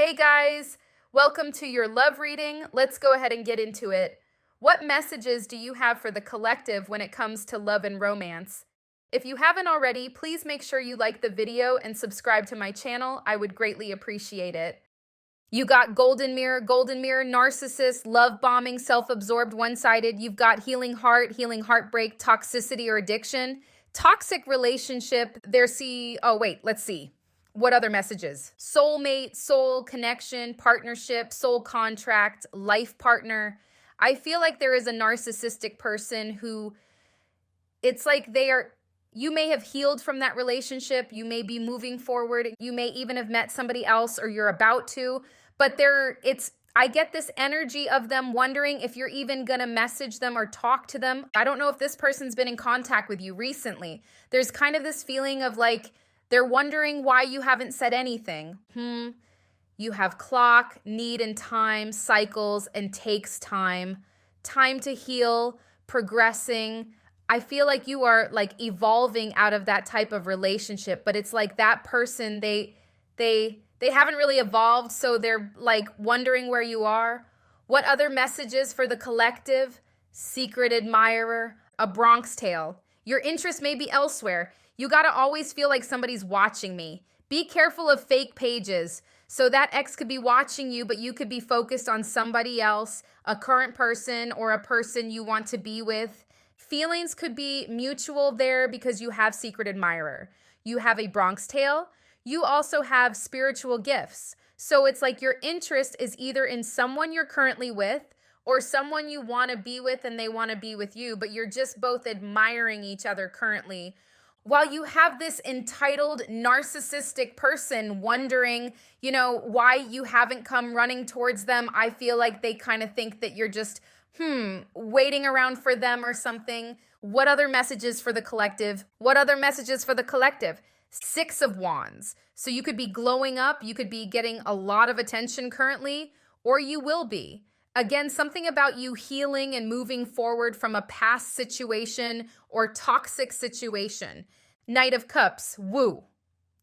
Hey guys, welcome to your love reading. Let's go ahead and get into it. What messages do you have for the collective when it comes to love and romance? If you haven't already, please make sure you like the video and subscribe to my channel. I would greatly appreciate it. You got golden mirror, narcissist, love bombing, self-absorbed, one-sided. You've got healing heart, healing heartbreak, toxicity or addiction, toxic relationship. Let's see. What other messages? Soulmate, soul connection, partnership, soul contract, life partner. I feel like there is a narcissistic person who it's like you may have healed from that relationship. You may be moving forward. You may even have met somebody else or you're about to, but I get this energy of them wondering if you're even going to message them or talk to them. I don't know if this person's been in contact with you recently. There's kind of this feeling of like, they're wondering why you haven't said anything. You have clock, need and time, cycles, and takes time. Time to heal, progressing. I feel like you are like evolving out of that type of relationship, but it's like that person, they haven't really evolved, so they're like wondering where you are. What other messages for the collective? Secret admirer, a Bronx tale. Your interest may be elsewhere. You got to always feel like somebody's watching me. Be careful of fake pages. So that ex could be watching you, but you could be focused on somebody else, a current person or a person you want to be with. Feelings could be mutual there because you have secret admirer. You have a Bronx tale. You also have spiritual gifts. So it's like your interest is either in someone you're currently with or someone you want to be with and they want to be with you, but you're just both admiring each other currently. While you have this entitled narcissistic person wondering, why you haven't come running towards them, I feel like they kind of think that you're just, waiting around for them or something. What other messages for the collective? Six of Wands. So you could be glowing up, you could be getting a lot of attention currently, or you will be. Again, something about you healing and moving forward from a past situation or toxic situation. Knight of Cups, woo.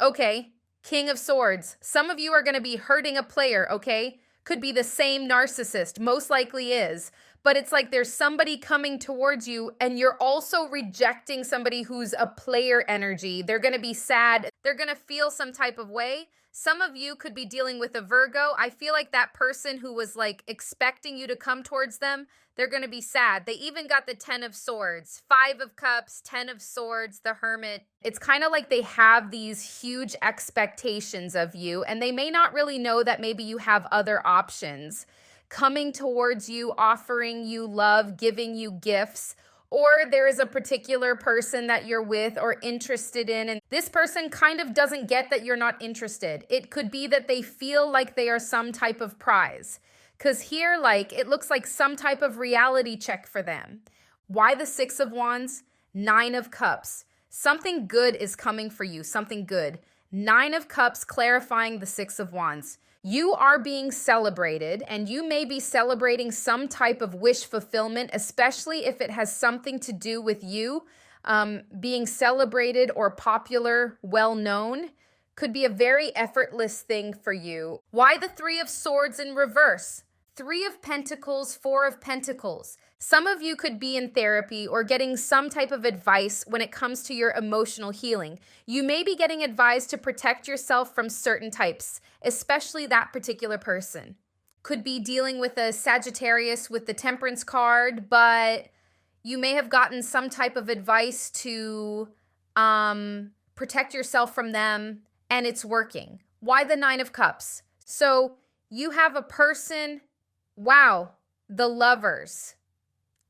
Okay, King of Swords. Some of you are going to be hurting a player, okay? Could be the same narcissist, most likely is. But it's like there's somebody coming towards you and you're also rejecting somebody who's a player energy. They're going to be sad. They're going to feel some type of way. Some of you could be dealing with a Virgo. I feel like that person who was like expecting you to come towards them, they're going to be sad. They even got the 10 of Swords, 5 of Cups, 10 of Swords, the Hermit. It's kind of like they have these huge expectations of you and they may not really know that maybe you have other options coming towards you, offering you love, giving you gifts. Or there is a particular person that you're with or interested in, and this person kind of doesn't get that you're not interested. It could be that they feel like they are some type of prize. Because here, it looks like some type of reality check for them. Why the 6 of Wands? 9 of Cups. Something good is coming for you, something good. 9 of Cups clarifying the 6 of Wands. You are being celebrated, and you may be celebrating some type of wish fulfillment, especially if it has something to do with you being celebrated or popular, well-known. Could be a very effortless thing for you. Why the 3 of Swords in reverse? 3 of Pentacles, 4 of Pentacles. Some of you could be in therapy or getting some type of advice when it comes to your emotional healing. You may be getting advised to protect yourself from certain types, especially that particular person. Could be dealing with a Sagittarius with the Temperance card, but you may have gotten some type of advice to protect yourself from them, and it's working. Why the 9 of Cups? So you have a person, wow, the Lovers.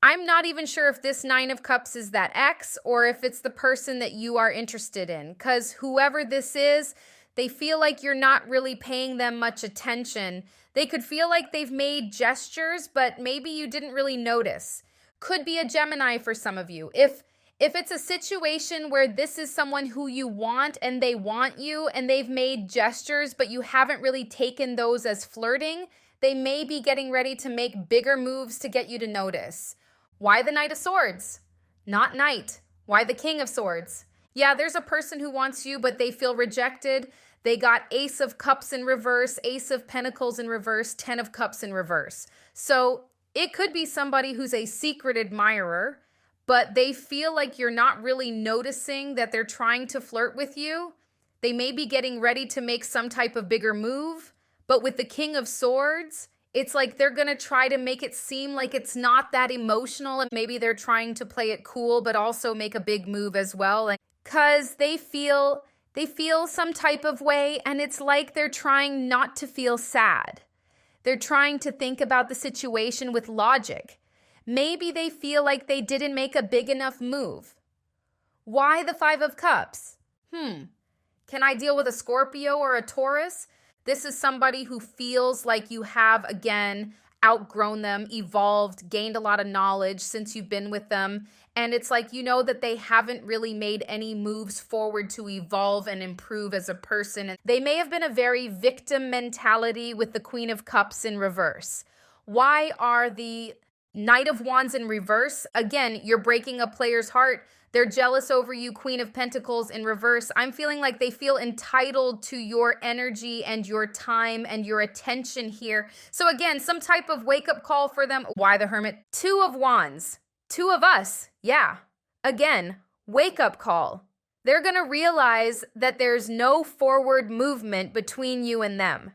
I'm not even sure if this 9 of Cups is that ex or if it's the person that you are interested in, because whoever this is, they feel like you're not really paying them much attention. They could feel like they've made gestures, but maybe you didn't really notice. Could be a Gemini for some of you. If it's a situation where this is someone who you want and they want you and they've made gestures, but you haven't really taken those as flirting, they may be getting ready to make bigger moves to get you to notice. Why the Knight of Swords? Not Knight. Why the King of Swords? Yeah, there's a person who wants you, but they feel rejected. They got Ace of Cups in reverse, Ace of Pentacles in reverse, 10 of Cups in reverse. So it could be somebody who's a secret admirer, but they feel like you're not really noticing that they're trying to flirt with you. They may be getting ready to make some type of bigger move, but with the King of Swords, it's like they're going to try to make it seem like it's not that emotional, and maybe they're trying to play it cool, but also make a big move as well. Because they feel some type of way, and it's like they're trying not to feel sad. They're trying to think about the situation with logic. Maybe they feel like they didn't make a big enough move. Why the Five of Cups? Can I deal with a Scorpio or a Taurus? This is somebody who feels like you have, again, outgrown them, evolved, gained a lot of knowledge since you've been with them. And it's like, you know that they haven't really made any moves forward to evolve and improve as a person. And they may have been a very victim mentality with the Queen of Cups in reverse. Why are the Knight of Wands in reverse? Again, you're breaking a player's heart. They're jealous over you, Queen of Pentacles in reverse. I'm feeling like they feel entitled to your energy and your time and your attention here. So again, some type of wake-up call for them. Why the Hermit? Two of Wands. Two of us. Yeah. Again, wake-up call. They're going to realize that there's no forward movement between you and them.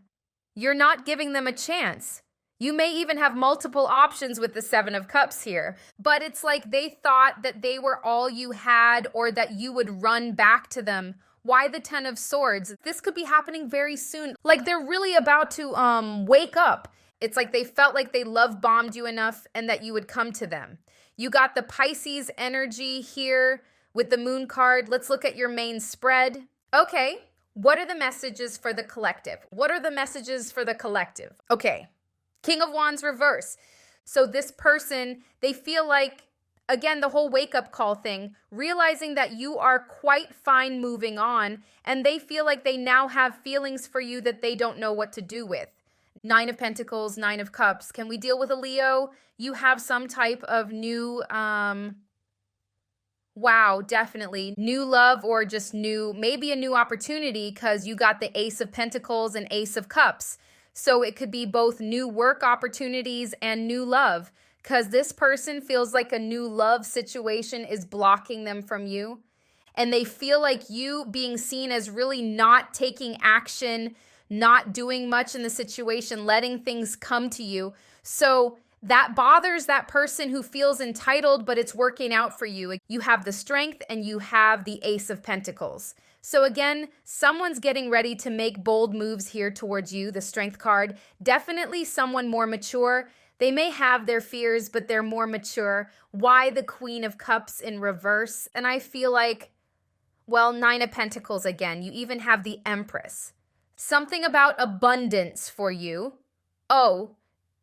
You're not giving them a chance. You may even have multiple options with the Seven of Cups here, but it's like they thought that they were all you had or that you would run back to them. Why the Ten of Swords? This could be happening very soon. Like they're really about to wake up. It's like they felt like they love bombed you enough and that you would come to them. You got the Pisces energy here with the Moon card. Let's look at your main spread. Okay, what are the messages for the collective? What are the messages for the collective? Okay. King of Wands reverse. So this person, they feel like, again, the whole wake-up call thing, realizing that you are quite fine moving on, and they feel like they now have feelings for you that they don't know what to do with. Nine of Pentacles, Nine of Cups. Can we deal with a Leo? You have some type of new, wow, definitely. New love or just new, maybe a new opportunity because you got the Ace of Pentacles and Ace of Cups. So it could be both new work opportunities and new love because this person feels like a new love situation is blocking them from you. And they feel like you being seen as really not taking action, not doing much in the situation, letting things come to you. So that bothers that person who feels entitled, but it's working out for you. You have the Strength and you have the Ace of Pentacles. So again, someone's getting ready to make bold moves here towards you, the Strength card. Definitely someone more mature. They may have their fears, but they're more mature. Why the Queen of Cups in reverse? And I feel like, well, Nine of Pentacles again. You even have the Empress. Something about abundance for you. Oh,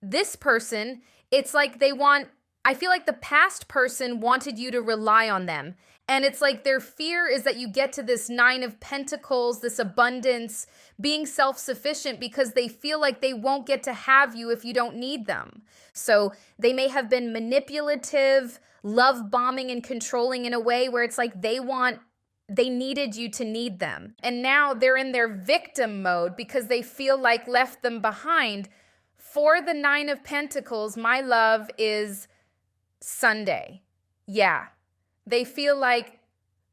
this person, it's like they want, I feel like the past person wanted you to rely on them. And it's like their fear is that you get to this Nine of Pentacles, this abundance, being self-sufficient because they feel like they won't get to have you if you don't need them. So they may have been manipulative, love bombing and controlling in a way where it's like they needed you to need them. And now they're in their victim mode because they feel like left them behind. For the Nine of Pentacles, my love is Sunday. Yeah. They feel like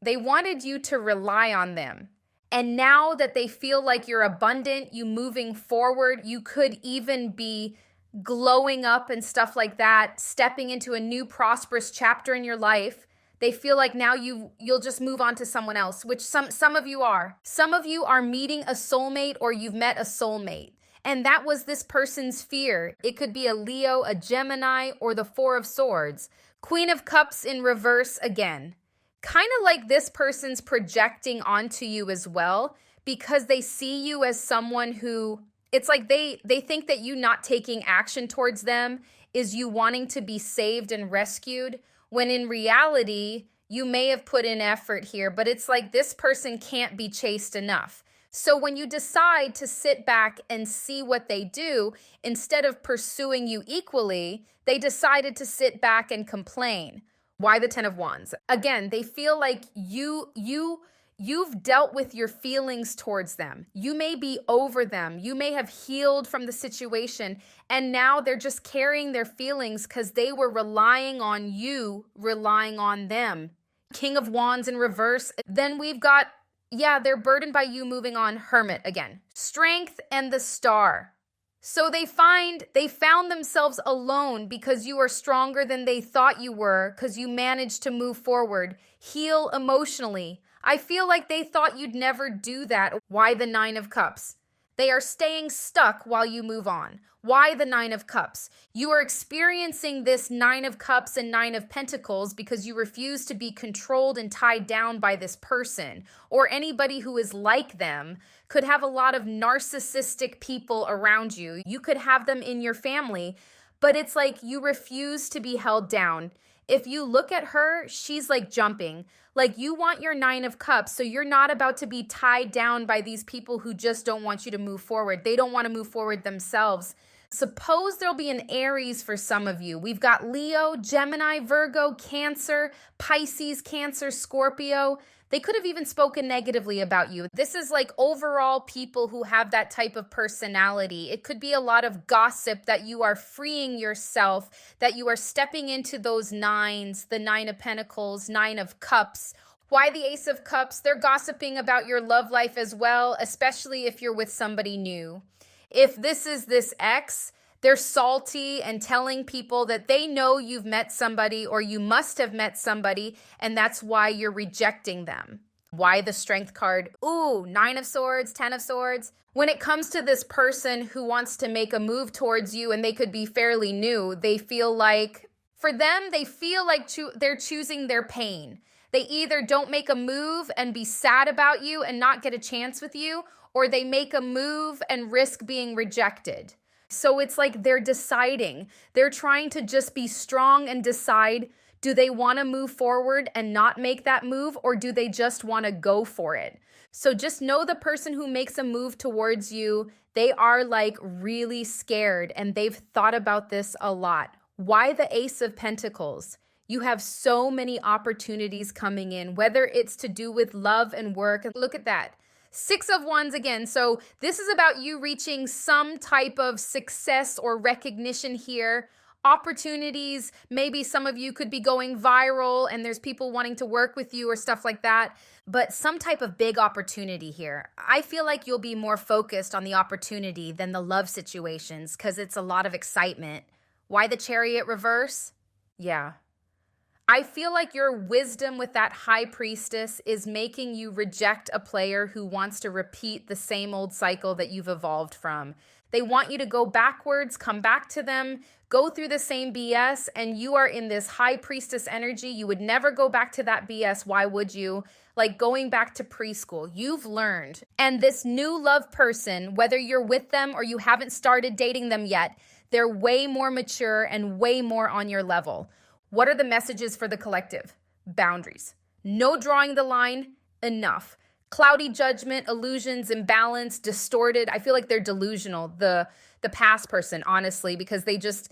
they wanted you to rely on them. And now that they feel like you're abundant, you moving forward, you could even be glowing up and stuff like that, stepping into a new prosperous chapter in your life. They feel like now you'll just move on to someone else, which some of you are. Some of you are meeting a soulmate or you've met a soulmate. And that was this person's fear. It could be a Leo, a Gemini, or the Four of Swords. Queen of Cups in reverse again. Kind of like this person's projecting onto you as well because they see you as someone who, it's like they think that you not taking action towards them is you wanting to be saved and rescued, when in reality, you may have put in effort here, but it's like this person can't be chased enough. So when you decide to sit back and see what they do, instead of pursuing you equally, they decided to sit back and complain. Why the Ten of Wands? Again, they feel like you You've dealt with your feelings towards them. You may be over them. You may have healed from the situation, and now they're just carrying their feelings because they were relying on you, relying on them. King of Wands in reverse. Then we've got, yeah, they're burdened by you moving on. Hermit again. Strength and the Star. So they found themselves alone because you are stronger than they thought you were, because you managed to move forward, heal emotionally. I feel like they thought you'd never do that. Why the Nine of Cups? They are staying stuck while you move on. Why the Nine of Cups? You are experiencing this Nine of Cups and Nine of Pentacles because you refuse to be controlled and tied down by this person, or anybody who is like them. Could have a lot of narcissistic people around you. You could have them in your family, but it's like you refuse to be held down. If you look at her, she's like jumping. Like you want your Nine of Cups, so you're not about to be tied down by these people who just don't want you to move forward. They don't want to move forward themselves. Suppose there'll be an Aries for some of you. We've got Leo, Gemini, Virgo, Cancer, Pisces, Cancer, Scorpio. They could have even spoken negatively about you. This is like overall people who have that type of personality. It could be a lot of gossip that you are freeing yourself, that you are stepping into those nines, the Nine of Pentacles, Nine of Cups. Why the Ace of Cups? They're gossiping about your love life as well, especially if you're with somebody new. If this is this ex, they're salty and telling people that they know you've met somebody or you must have met somebody, and that's why you're rejecting them. Why the Strength card? Ooh, Nine of Swords, Ten of Swords. When it comes to this person who wants to make a move towards you, and they could be fairly new, they feel like, for them, they feel like they're choosing their pain. They either don't make a move and be sad about you and not get a chance with you, or they make a move and risk being rejected. So it's like they're deciding. They're trying to just be strong and decide, do they want to move forward and not make that move, or do they just want to go for it? So just know the person who makes a move towards you, they are like really scared and they've thought about this a lot. Why the Ace of Pentacles? You have so many opportunities coming in, whether it's to do with love and work. Look at that. Six of Wands again. So this is about you reaching some type of success or recognition here. Opportunities. Maybe some of you could be going viral and there's people wanting to work with you or stuff like that. But some type of big opportunity here. I feel like you'll be more focused on the opportunity than the love situations because it's a lot of excitement. Why the Chariot reverse? Yeah. I feel like your wisdom with that High Priestess is making you reject a player who wants to repeat the same old cycle that you've evolved from. They want you to go backwards, come back to them, go through the same BS, and you are in this High Priestess energy. You would never go back to that BS. Why would you? Like going back to preschool. You've learned. And this new love person, whether you're with them or you haven't started dating them yet, they're way more mature and way more on your level. What are the messages for the collective? Boundaries. No drawing the line, enough. Cloudy judgment, illusions, imbalance, distorted. I feel like they're delusional, the past person, honestly, because they just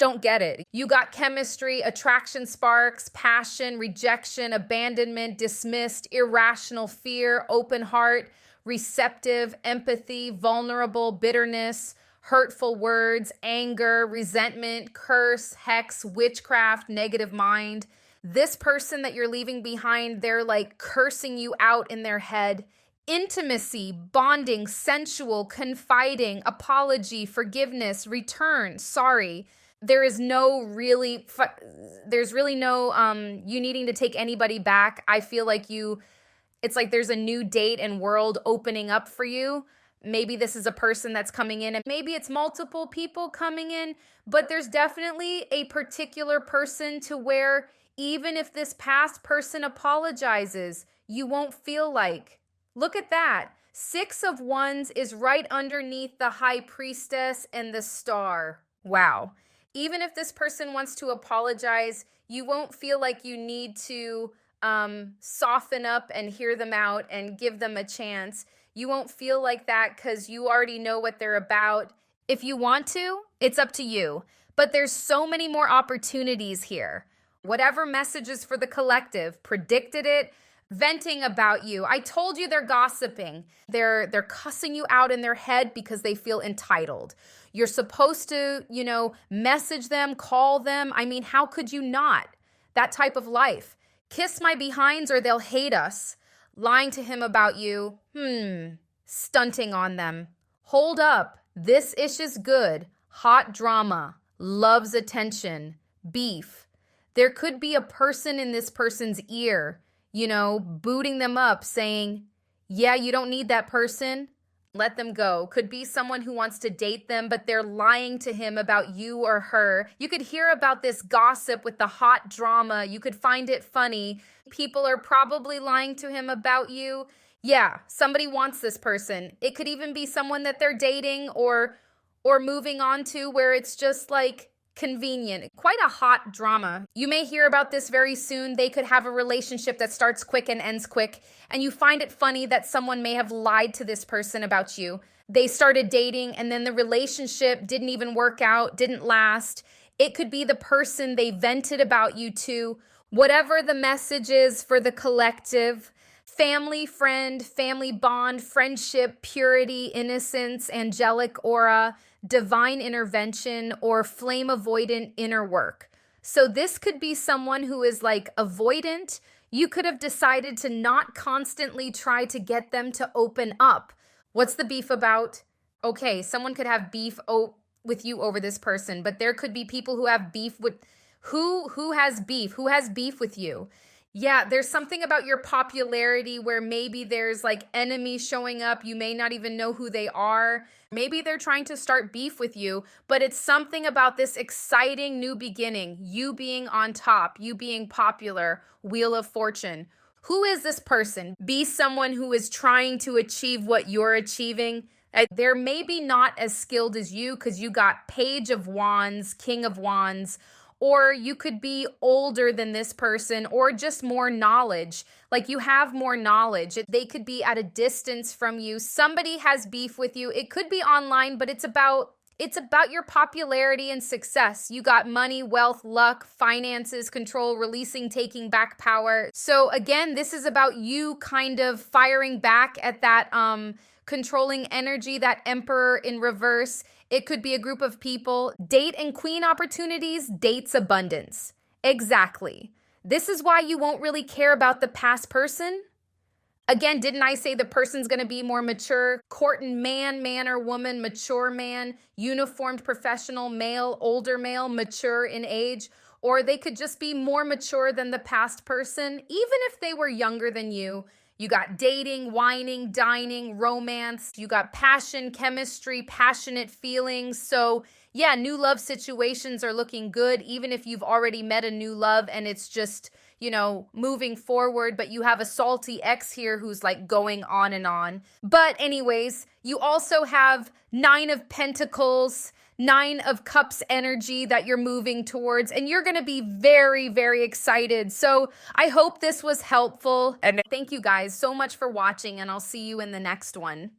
don't get it. You got chemistry, attraction sparks, passion, rejection, abandonment, dismissed, irrational fear, open heart, receptive, empathy, vulnerable, bitterness, hurtful words, anger, resentment, curse, hex, witchcraft, negative mind. This person that you're leaving behind, they're like cursing you out in their head. Intimacy, bonding, sensual, confiding, apology, forgiveness, return, sorry. There's really no you needing to take anybody back. I feel like it's like there's a new date and world opening up for you. Maybe this is a person that's coming in and maybe it's multiple people coming in, but there's definitely a particular person to where even if this past person apologizes, you won't feel like. Look at that. Six of Wands is right underneath the High Priestess and the Star. Wow. Even if this person wants to apologize, you won't feel like you need to soften up and hear them out and give them a chance. You won't feel like that because you already know what they're about. If you want to, it's up to you. But there's so many more opportunities here. Whatever messages for the collective, predicted it, venting about you. I told you they're gossiping. They're cussing you out in their head because they feel entitled. You're supposed to, message them, call them. I mean, how could you not? That type of life. Kiss my behinds or they'll hate us. Lying to him about you. Stunting on them. Hold up. This ish is good. Hot drama. Loves attention. Beef. There could be a person in this person's ear, booting them up, saying, yeah, you don't need that person. Let them go. Could be someone who wants to date them, but they're lying to him about you or her. You could hear about this gossip with the hot drama. You could find it funny. People are probably lying to him about you. Yeah, somebody wants this person. It could even be someone that they're dating or moving on to where it's just like convenient. Quite a hot drama. You may hear about this very soon. They could have a relationship that starts quick and ends quick, and you find it funny that someone may have lied to this person about you. They started dating and then the relationship didn't even work out, didn't last. It could be the person they vented about you to. Whatever the message is for the collective, family, friend, family bond, friendship, purity, innocence, angelic aura, divine intervention, or flame avoidant inner work. So this could be someone who is like avoidant. You could have decided to not constantly try to get them to open up. What's the beef about? Okay, someone could have beef with you over this person, but there could be people who have beef with who has beef? Who has beef with you? Yeah, there's something about your popularity where maybe there's like enemies showing up. You may not even know who they are. Maybe they're trying to start beef with you, but it's something about this exciting new beginning. You being on top, you being popular, Wheel of Fortune. Who is this person? Be someone who is trying to achieve what you're achieving. They're maybe not as skilled as you because you got Page of Wands, King of Wands. Or you could be older than this person or just more knowledge. Like you have more knowledge. They could be at a distance from you. Somebody has beef with you. It could be online, but it's about your popularity and success. You got money, wealth, luck, finances, control, releasing, taking back power. So again, this is about you kind of firing back at that controlling energy, that emperor in reverse. It could be a group of people. Date and queen opportunities, dates abundance. Exactly. This is why you won't really care about the past person. Again, didn't I say the person's going to be more mature? Courting man or woman, mature man, uniformed professional, male, older male, mature in age. Or they could just be more mature than the past person, even if they were younger than you. You got dating, whining, dining, romance. You got passion, chemistry, passionate feelings. So yeah, new love situations are looking good, even if you've already met a new love and it's just, moving forward, but you have a salty ex here who's like going on and on. But anyways, you also have 9 of Pentacles, 9 of Cups energy that you're moving towards, and you're going to be very, very excited. So I hope this was helpful. And thank you guys so much for watching, and I'll see you in the next one.